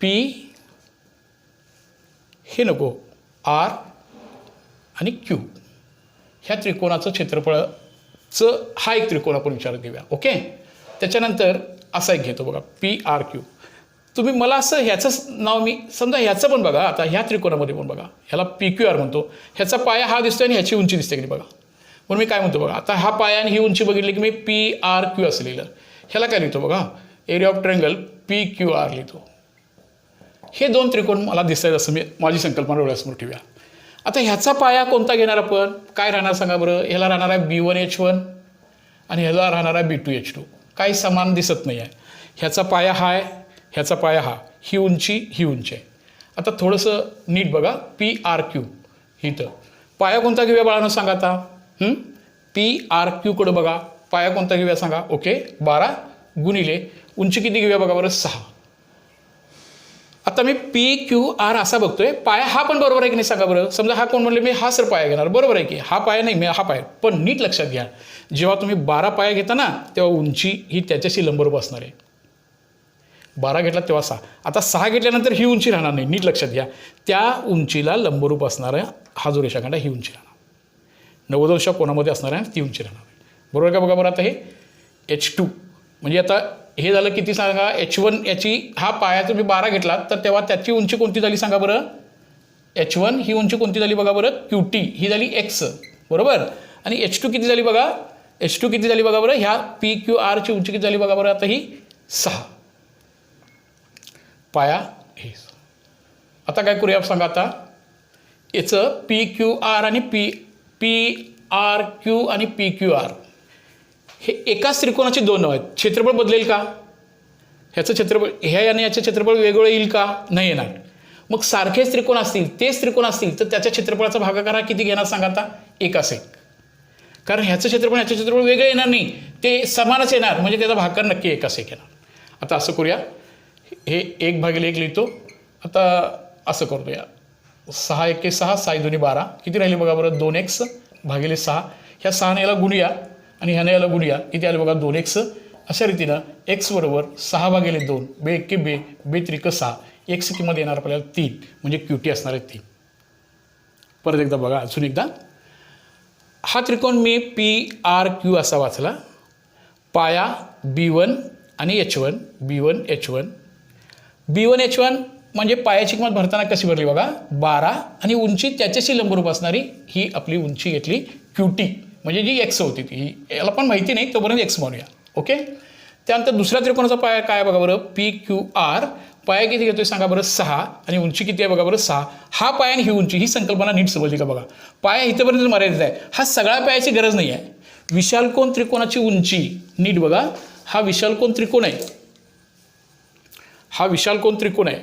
P, हे नको, R आणि Q. ह्या त्रिकोणाचं क्षेत्रफळाचं हा एक त्रिकोण आपण विचारात घेऊया. ओके, त्याच्यानंतर असा एक घेतो बघा, PRQ. तुम्ही मला असं ह्याचंच नाव मी समजा ह्याचं पण बघा. आता ह्या त्रिकोणामध्ये पण बघा, ह्याला PQR म्हणतो. ह्याचा पाया हा दिसतोय आणि ह्याची उंची दिसते की बघा. म्हणून मी काय म्हणतो बघा, आता हा पाया आणि ही उंची बघितली की मी PRQ असं लिहिलं. ह्याला काय लिहितो बघा, एरिया ऑफ ट्रायंगल PQR लिहितो. हे 2 त्रिकोण मला दिसत आहेत असं मी माझी संकल्पना डोळ्यासमोर ठेवूया. आता ह्याचा पाया कोणता घेणार आपण, काय राहणार सांगा बरं. ह्याला राहणार आहे B1H1 आणि ह्याला राहणार आहे B2H2. काही समान दिसत नाही आहे. ह्याचा पाया हा आहे, ह्याचा पाया हा, ही उंची आहे. आता थोडंसं नीट बघा, PRQ इथं पाया कोणता घेऊया बाळांनो सांगा आता. PRQकडं बघा, पाया कोणता घेऊया सांगा. ओके, 12 गुणिले उंची किती घेऊया बघा बरं, 6. आता मी PQR असा बघतोय, पाया हा पण बरोबर आहे की नाही सांगा बरं. समजा हा कोण म्हणले, मी हा सर पाया घेणार, बरोबर आहे की हा पाया नाही, मी हा पाया. पण नीट लक्षात घ्या, जेव्हा तुम्ही 12 पाया घेता ना, तेव्हा उंची ही त्याच्याशी लंबरूप असणार आहे. 12 घेतला तेव्हा 6. आता 6 घेतल्यानंतर ही उंची राहणार नाही, नीट लक्षात घ्या. त्या उंचीला लंबरूप असणारा हा जो रेषाखंड आहे ही उंची राहणार. 90 अंश कोणामध्ये असणार आहे ती उंची राहणार, बरोबर का बघा बरं. आता हे H2 म्हणजे आता हे झालं किती सांगा, H1. याची हा पाया तुम्ही 12 घेतला तर तेव्हा त्याची उंची कोणती झाली सांगा बरं, H1. ही उंची कोणती झाली बघा बरं, QT ही झाली X, बरोबर. आणि H2 किती झाली बघा, H2 किती झाली बघा बरं. ह्या PQRची उंची किती झाली बघा बरं, आता ही 6. पाया हे. आता काय करूया सांगा, आता याचं PQR आणि PRQ आणि PQR हे एकाच त्रिकोणाचे 2 नाव आहेत. क्षेत्रफळ बदलेल का, ह्याचं क्षेत्रफळ ह्या आणि याचं क्षेत्रफळ वेगळं येईल का, नाही येणार. मग सारखेच त्रिकोण असतील, तेच त्रिकोण असतील तर त्याच्या क्षेत्रफळाचा भागाकार हा किती घेणार सांगा आता, 1/1. कारण ह्याचं क्षेत्रफळ ह्याचं क्षेत्रफळ वेगळं येणार नाही, ते समानच येणार, म्हणजे त्याचा भागाकार नक्की 1/1 येणार. आता असं करूया, हे 1/1 लिहितो. आता असं करतो या, 6 × 1 = 6, 6 × 2 = 12. किती राहिले बघा बरं, 2x भागिले 6. ह्या 6 याला गुणूया आणि ह्याने याला गुणूया, किती आले बघा 2x. अशा रीतीनं x बरोबर 6/2, 2 × 2, 2 × 3 = 6. x किंमत येणार आपल्याला 3, म्हणजे QT असणार आहे 3. परत एकदा बघा, अजून एकदा. हा त्रिकोण मी PRQ असा वाचला. पाया B1 आणि H1, B1H1 म्हणजे पायाची किंमत भरताना कशी भरली बघा, 12 आणि उंची त्याच्याशी लंबरूप असणारी ही आपली उंची घेतली QT, म्हणजे जी X होती ती, याला पण माहिती नाही तोपर्यंत X म्हणूया. ओके, त्यानंतर दुसऱ्या त्रिकोणाचा पाया काय बघा बरं, PQR पाया किती घेतोय सांगा बरं 6 आणि उंची किती आहे बघा बरं 6. हा पाया आणि ही उंची ही संकल्पना नीट समजली का बघा. पाया इथंपर्यंत मर्यादित आहे. हा सगळा पायाची गरज नाही आहे. विशालकोन त्रिकोणाची उंची नीट बघा. हा विशालकोन त्रिकोण आहे. हा विशालकोन त्रिकोण आहे.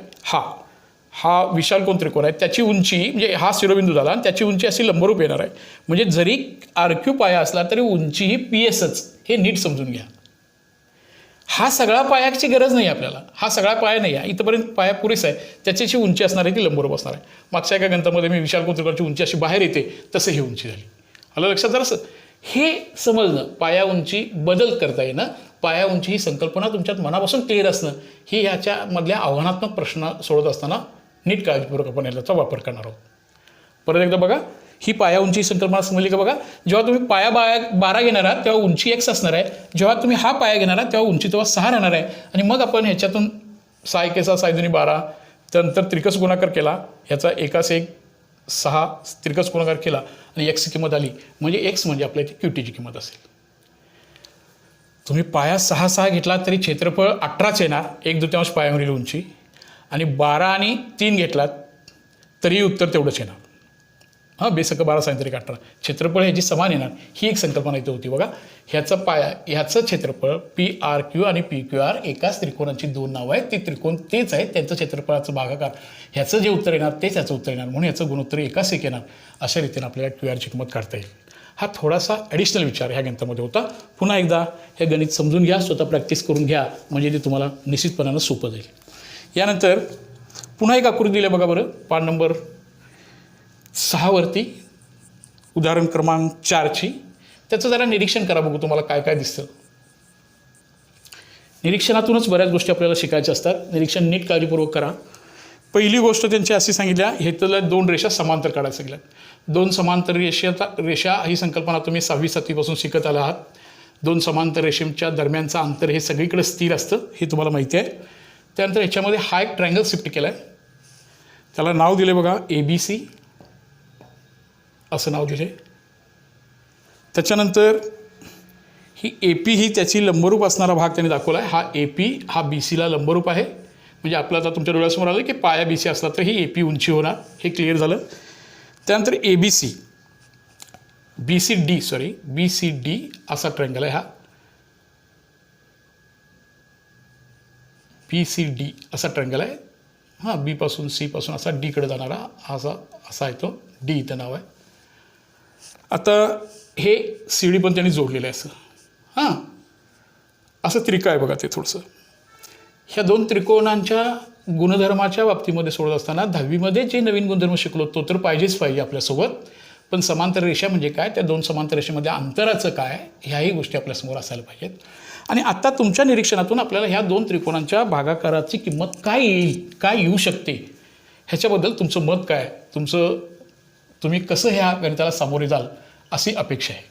हा विशालकोन त्रिकोण आहे. त्याची उंची म्हणजे हा शिरोबिंदू झाला आणि त्याची उंची अशी लंबरूप येणार आहे. म्हणजे जरी RQ पाया असला तरी उंची ही PSच. हे नीट समजून घ्या. हा सगळा पायाची गरज नाही आपल्याला. हा सगळा पाया नाही आहे. इथंपर्यंत पाया पुरेसा आहे. त्याची उंची असणार आहे ती लंबरूप असणार आहे. मागच्या एका गणितामध्ये मी विशालकोन त्रिकोणाची उंची अशी बाहेर येते तसं ही उंची झाली. आलं लक्षात जरासं. हे समजणं, पाया उंची बदल करता येणं, पाया उंची ही संकल्पना तुमच्यात मनापासून क्लिअर असणं, ही ह्याच्यामधल्या आव्हानात्मक प्रश्न सोडत असताना नीट काळजीपूर्वक आपण याचा वापर करणार आहोत. परत एकदा बघा. ही पाया उंची संकल्पना समजली का बघा. जेव्हा तुम्ही पाया 12 घेणार आहात तेव्हा उंची x असणार आहे. जेव्हा तुम्ही हा पाया घेणार आहात तेव्हा उंची तेव्हा 6 राहणार आहे. आणि मग आपण ह्याच्यातून 6 1 6 6 2 12 त्यानंतर त्रिकस गुणाकार केला. ह्याचा 1 1 6 त्रिकस गुणाकार केला आणि x ची किंमत आली. म्हणजे x म्हणजे आपल्या इथे QT ची किंमत असेल. तुम्ही पाया 6 6 घेतला तरी क्षेत्रफळ 18च येणार. 1/2 पायावरील उंची. आणि 12 आणि 3 घेतलात तरीही उत्तर तेवढंच येणार. बेसक 12 सायंत्रिक 18 क्षेत्रफळ ह्याची समान येणार. ही एक संकल्पना इथे होती बघा. ह्याचं क्षेत्रफळ PRQ आणि PQR एकाच त्रिकोणाची 2 नावं आहेत. ते त्रिकोण तेच आहेत. त्यांचं क्षेत्रफळाचं भागाकार ह्याचं जे उत्तर येणार तेच ह्याचं उत्तर येणार. म्हणून ह्याचं गुणोत्तर एकाच एक येणार. अशा रीतीने आपल्याला QRची किंमत काढता येईल. हा थोडासा ॲडिशनल विचार ह्या गणितामध्ये होता. पुन्हा एकदा हे गणित समजून घ्या, स्वतः प्रॅक्टिस करून घ्या, म्हणजे ते तुम्हाला निश्चितपणानं सोपं जाईल. यानंतर पुन्हा एक आकृती दिली बघा बरं. पान नंबर 6 वरती उदाहरण क्रमांक 4ची. त्याचं जरा निरीक्षण करा, बघू तुम्हाला काय काय दिसतं. निरीक्षणातूनच बऱ्याच गोष्टी आपल्याला शिकायच्या असतात. निरीक्षण नीट काळजीपूर्वक करा. पहिली गोष्ट त्यांची अशी सांगितल्या, हे तर 2 रेषा समांतर काढायला सांगितल्या. 2 समांतर रेषा ही संकल्पना तुम्ही 6वी 7वी पासून शिकत आला आहात. 2 समांतर रेषेच्या दरम्यानचं अंतर हे सगळीकडे स्थिर असतं, हे तुम्हाला माहिती आहे. त्यानंतर ह्याच्यामध्ये हा एक ट्रायंगल शिफ्ट केला आहे. त्याला नाव दिले बघा ABC असं नाव दिले. त्याच्यानंतर ही AP ही त्याची लंबरूप असणारा भाग त्यांनी दाखवला आहे. हा AP हा BCला लंबरूप आहे. म्हणजे आपलं आता तुमच्या डोळ्यासमोर आलं की पाया BC असला तर ही AP उंची होणार. हे क्लिअर झालं. त्यानंतर BCD असा ट्रायंगल आहे. हा BCD असा ट्रायंगल आहे. B पासून C पासून असा D कडे जाणारा असा आहे तो. D इथं नाव आहे. आता हे CD पण त्यांनी जोडलेलं आहे असं. असं त्रिक आहे बघा ते थोडंसं. ह्या 2 त्रिकोणांच्या गुणधर्माच्या बाबतीमध्ये सोडत असताना 10वीमध्ये जे नवीन गुणधर्म शिकलो तो तर पाहिजेच पाहिजे आपल्यासोबत. पण समांतर रेषा म्हणजे काय, त्या 2 समांतर रेषेमध्ये अंतराचं काय, ह्याही गोष्टी आपल्यासमोर असायला पाहिजेत. आणि आता तुमच्या निरीक्षणातून आपल्याला ह्या 2 त्रिकोणांच्या भागाकाराची किंमत काय येईल, काय येऊ शकते, ह्याच्याबद्दल तुमचं मत काय, तुम्ही कसं ह्या गणिताला सामोरे जाल अशी अपेक्षा आहे.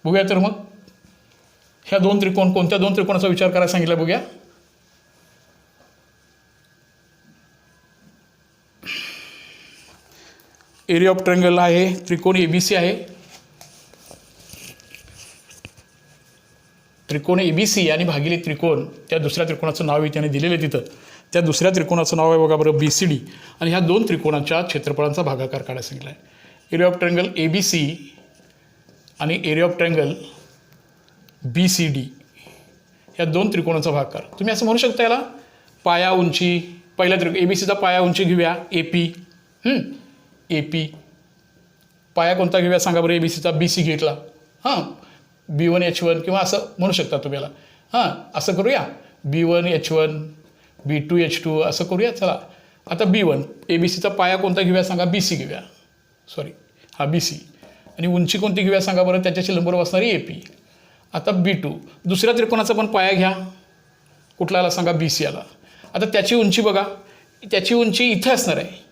बघूया तर मग ह्या 2 त्रिकोण, कोणत्या 2 त्रिकोणाचा विचार करायला सांगितलं बघूया. एरिया ऑफ ट्रायंगल आहे. त्रिकोण ABC आहे. त्रिकोण ABC आणि भागिले त्रिकोण, त्या दुसऱ्या त्रिकोणाचं नाव त्याने दिलेलं आहे तिथं. त्या दुसऱ्या त्रिकोणाचं नाव आहे बघा बरं BCD. आणि ह्या 2 त्रिकोणाच्या क्षेत्रफळांचा भागाकार काढायला सांगितला आहे. एरिया ऑफ ट्रायंगल ABC आणि एरिया ऑफ ट्रायंगल BCD ह्या 2 त्रिकोणाचा भागाकार. तुम्ही असं म्हणू शकता याला पाया उंची. पहिल्या ABCचा पाया उंची घेऊया AP. पाया कोणता घेऊया सांगा बरं. ABCचा BC घेतला. B1 H1 किंवा असं म्हणू शकता तुम्ही याला. असं करूया B1 H1 B2 H2 असं करूया. चला आता B1 ABCचा पाया कोणता घेऊया सांगा. BC घेऊया. BC. आणि उंची कोणती घेऊया सांगा बरं. त्याच्याशी लंबरूप असणारी AP. आता B2 दुसऱ्या त्रिकोणाचा पण पाया घ्या. कुठला आला सांगा. BC आला. आता त्याची उंची बघा. त्याची उंची इथं असणार आहे.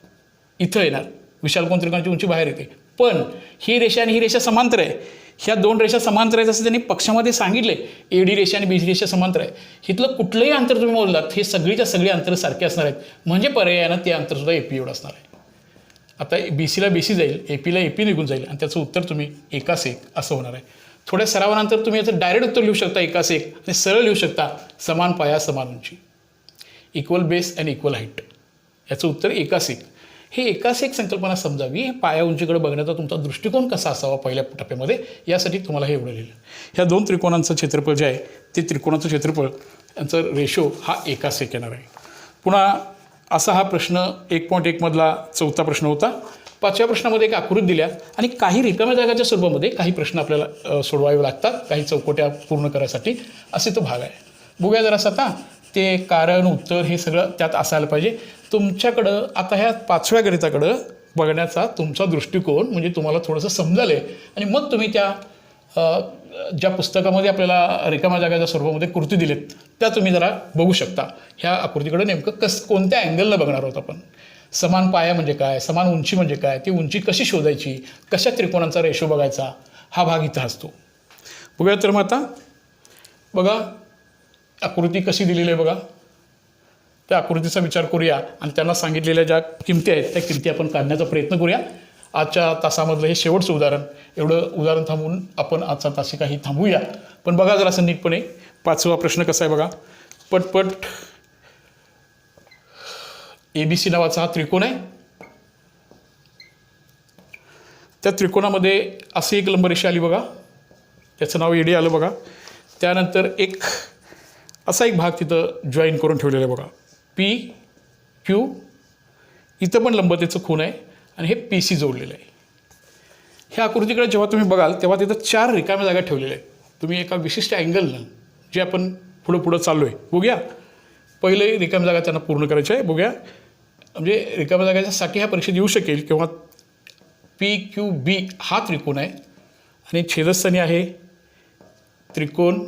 इथं येणार. विशालकोन त्रिकोणाची उंची बाहेर येते. पण ही रेषा आणि ही रेषा समांतर आहे. ह्या 2 रेषा समांतर आहेत असं त्यांनी पक्षामध्ये सांगितले. AD रेषा आणि BC रेषा समांतर आहे. इथलं कुठलंही अंतर तुम्ही मोजलात हे सगळीच्या सगळी अंतर सारखे असणार आहेत. म्हणजे पर्यायानं ते अंतरसुद्धा AP एवढं असणार आहे. आता BCला BC जाईल, APला AP निघून जाईल आणि त्याचं उत्तर तुम्ही 1:1 असं होणार आहे. थोड्या सरावानंतर तुम्ही याचं डायरेक्ट उत्तर लिहू शकता 1:1 आणि सरळ लिहू शकता समान पाया समान उंची. Equal base and equal height. याचं उत्तर एकास एक. हे एकास एक संकल्पना समजावी, पाया उंचीकडे बघण्याचा तुमचा दृष्टिकोन कसा असावा पहिल्या टप्प्यामध्ये, यासाठी तुम्हाला हे एवढं लिहिलं. ह्या 2 त्रिकोणांचं क्षेत्रफळ जे आहे ते त्रिकोणाचं क्षेत्रफळ यांचं रेशो हा एकास एक येणार आहे. पुन्हा असा हा प्रश्न 1.1 मधला 4था प्रश्न होता. 5व्या प्रश्नामध्ये एक आकृती दिल्या आणि काही रिकाम्या जागाच्या स्वरूपामध्ये काही प्रश्न आपल्याला सोडवावे लागतात, काही चौकट्या पूर्ण करायसाठी, असे तो भाग आहे. बघूया जरासा आता ते कारण उत्तर हे सगळं त्यात असायला पाहिजे. तुमच्याकडं आता ह्या 5व्या गणिताकडं बघण्याचा तुमचा दृष्टिकोन म्हणजे तुम्हाला थोडंसं समजायला आहे आणि मग तुम्ही त्या ज्या पुस्तकामध्ये आपल्याला रिकाम्या जागाच्या स्वरूपामध्ये कृती दिलेत त्या तुम्ही जरा बघू शकता. ह्या आकृतीकडे नेमकं कोणत्या अँगलनं बघणार आहोत आपण. समान पाया म्हणजे काय, समान उंची म्हणजे काय, ती उंची कशी शोधायची, कशा त्रिकोणांचा रेशो बघायचा, हा भाग इथं असतो. बघूया तर मग आता बघा आकृती कशी दिलेली आहे बघा. त्या आकृतीचा विचार करूया आणि त्यांना सांगितलेल्या ज्या किमती आहेत त्या किमती आपण काढण्याचा प्रयत्न करूया. आजच्या तासामधलं हे शेवटचं उदाहरण, एवढं उदाहरण थांबवून आपण आजचा तासिका ही थांबवूया. पण बघा जरा असं नीटपणे 5वा प्रश्न कसा आहे बघा. पटपट ABC नावाचा हा त्रिकोण आहे. त्या त्रिकोणामध्ये अशी एक लंबरेषा आली बघा, त्याचं नाव AD आलं बघा. त्यानंतर एक असा एक भाग तिथं जॉईन करून ठेवलेला आहे बघा, PQ. इथं पण लंबतेचं खूण आहे आणि हे PC जोडलेलं आहे. ह्या आकृतीकडे जेव्हा तुम्ही बघाल तेव्हा तिथं 4 रिकाम्या जागा ठेवलेल्या आहेत. तुम्ही एका विशिष्ट अँगलनं जे आपण पुढं चाललो आहे बघूया. पहिले रिकाम्या जागा त्यांना पूर्ण करायच्या आहे बघूया. म्हणजे रिकाम्या जागाच्यासाठी ह्या परीक्षेत येऊ शकेल किंवा PQB हा त्रिकोण आहे आणि छेदस्थानी आहे त्रिकोण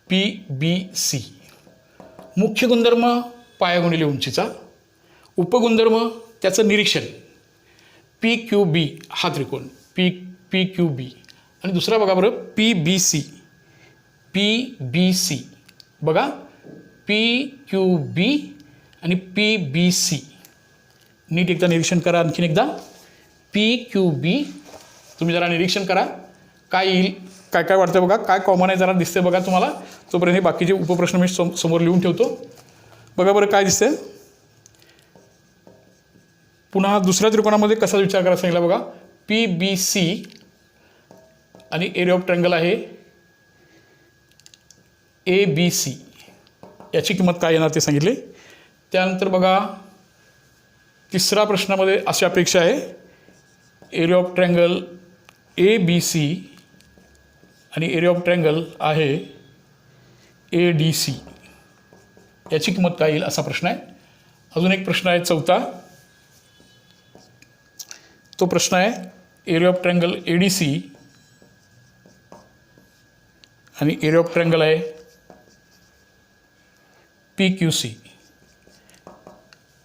PBC. मुख्य गुणधर्म पाया गुणिले उंचीचा, उपगुणधर्म त्याचं निरीक्षण PQB हा त्रिकोण PQB आणि दुसरा बघा बरं PBC बघा PQB आणि PBC. नीट एकदा निरीक्षण करा, आणखीन एकदा PQB. तुम्ही जरा निरीक्षण करा काय येईल, काय काय वाटतं बघा, काय कॉमन आहे जरा दिसते बघा तुम्हाला. तोपर्यंत हे बाकीचे उपप्रश्न मी समोर लिहून ठेवतो. बघा बरं काय दिसतंय. पुन्हा दुसऱ्या त्रिकोणामध्ये कसा विचार करायला सांगितला बघा. PBC आणि एरिया ऑफ ट्रायंगल आहे ABC. याची किंमत काय येणार ते सांगितले. त्यानंतर बघा तिसरा प्रश्नामध्ये अशी अपेक्षा आहे, एरिया ऑफ ट्रायंगल ABC आणि एरिया ऑफ ट्रायंगल आहे ADC. याची किंमत काय येईल असा प्रश्न आहे. अजून एक प्रश्न आहे 4था. तो प्रश्न आहे एरिया ऑफ ट्रायंगल ADC आणि एरिया ऑफ ट्रायंगल आहे PQC.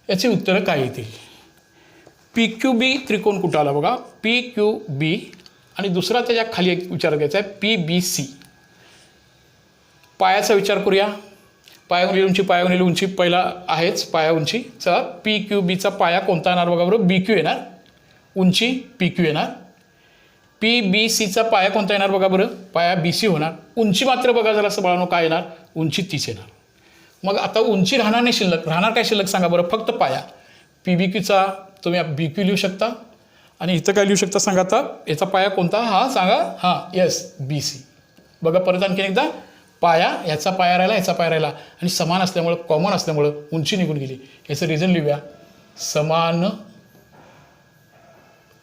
याची उत्तरं काय येतील. PQB त्रिकोण कुठं आला बघा, PQB आणि दुसरा त्याच्या खाली एक विचार घ्यायचा आहे PBC. पायाचा विचार करूया. पाया गुणिले उंची पहिला आहेच पाया उंची. चला PQBचा पाया कोणता येणार बघा बरोबर, BQ येणार. उंची PQ येणार. PBCचा पाया कोणता येणार बघा बरं, पाया BC होणार. उंची मात्र बघा जरा असं बाळांनो काय येणार, उंची 30 येणार. मग आता उंची राहणार नाही शिल्लक, राहणार काय शिल्लक सांगा बरं, फक्त पाया. PBQचा तुम्ही BQ लिहू शकता आणि इथं काय लिहू शकता सांगा आता, याचा पाया कोणता हा सांगा. हां येस BC. बघा परत आणखीन एकदा, पाया याचा पाया राहिला, याचा पाया राहिला आणि समान असल्यामुळं, कॉमन असल्यामुळं उंची निघून गेली. याचं रिझन लिहूया. समान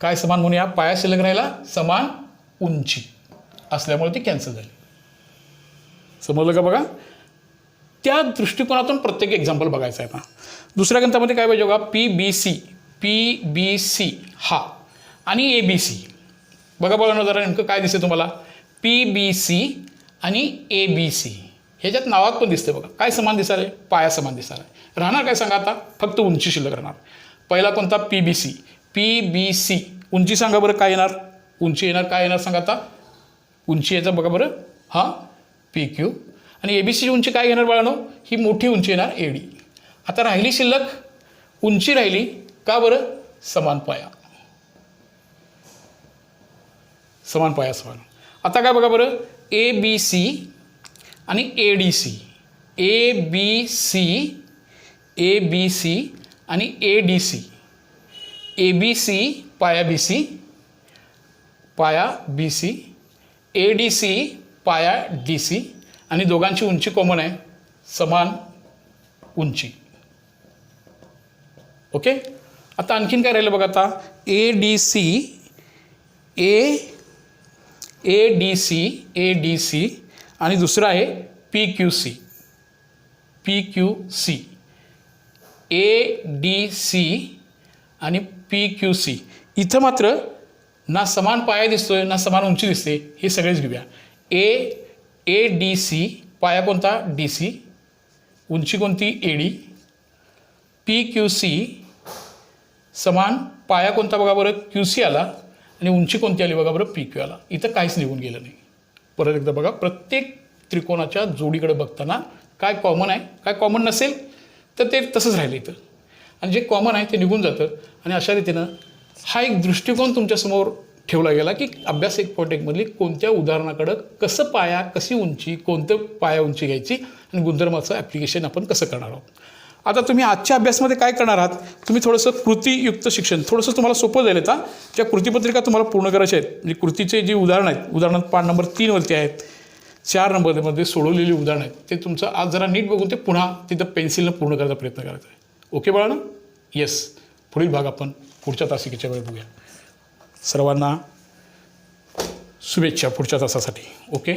काय समान म्हणूया, पाया शिल्लक राहिला, समान उंची असल्यामुळे ती कॅन्सल झाली. समजलं का बघा. त्या दृष्टिकोनातून प्रत्येक एक्झाम्पल बघायचं आहे. आता दुसऱ्या गणितामध्ये काय पाहिजे बघा, PBC हा आणि ABC. बघा बघा जरा नेमकं काय दिसते तुम्हाला, PBC आणि ABC. ह्याच्यात नावात पण दिसते बघा. काय समान दिसायला, पाया समान दिसायला. राहणार काय सांगा आता, फक्त उंची शिल्लक राहणार. पहिला कोणता PBC. उंची सांगा बरं काय येणार, उंची येणार काय येणार सांगा आता, उंची याचा बघा बरं हां PQ. आणि ABCची उंची काय घेणार बाळांनो, ही मोठी उंची येणार AD. आता राहिली शिल्लक उंची राहिली का बरं, समान पाया. आता काय बघा बरं, ABC आणि ADC. ABC आणि ADC. ABC पाया BC, ADC पाया DC आणि दोघांची उंची कॉमन आहे, समान उंची. ओके. आता आणखीन काय राहिलं बघा. आता ADC आणि दुसरा आहे PQC. ADC आणि PQC. इथं मात्र ना समान पाया दिसतोय ना समान उंची दिसते. हे सगळेच घेऊया. ADC पाया कोणता DC, उंची कोणती AD. PQC समान पाया कोणता बघा बरं QC आला आणि उंची कोणती आली बघा बरं PQ आला. इथं काहीच निघून गेलं नाही. परत एकदा बघा, प्रत्येक त्रिकोणाच्या जोडीकडे बघताना काय कॉमन आहे, काय कॉमन नसेल तर ते तसंच राहिलं इथं, आणि जे कॉमन आहे ते निघून जातं. आणि अशा रीतीनं हा एक दृष्टिकोन तुमच्यासमोर ठेवला गेला की अभ्यास 1.1 मधली कोणत्या उदाहरणाकडं कसं पाया, कशी उंची, कोणतं पाया उंची घ्यायची आणि गुणधर्माचं ॲप्लिकेशन आपण कसं करणार आहोत. आता तुम्ही आजच्या अभ्यासमध्ये काय करणार आहात, तुम्ही थोडंसं कृतीयुक्त शिक्षण थोडंसं तुम्हाला सोपं जाईल. आता ज्या कृतीपत्रिका तुम्हाला पूर्ण करायच्या आहेत, म्हणजे कृतीचे जी उदाहरणं आहेत, उदाहरणात पान नंबर 3 वरती आहेत, 4 नंबरमध्ये सोडवलेली उदाहरणं आहेत, ते तुमचं आज जरा नीट बघून ते पुन्हा तिथं पेन्सिलनं पूर्ण करायचा प्रयत्न करायचा आहे. ओके बाळांनो? येस. पुढील भाग आपण पुढच्या तासिकेच्या वेळी बघूया. सर्वांना शुभेच्छा पुढच्या तासासाठी. ओके.